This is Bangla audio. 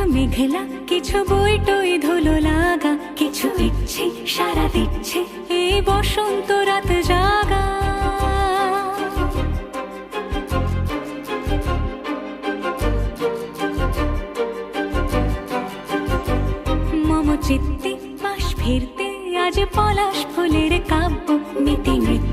কিছু মেঘলা, কিছু বইটই ধুলো লাগা, কিছু ইচ্ছে সারা দিচ্ছে এই বসন্ত রাত জাগা। মম চিত্তে পাশ ফিরতে আজ পলাশ ফুলের কাব্য, নীতি নৃত্য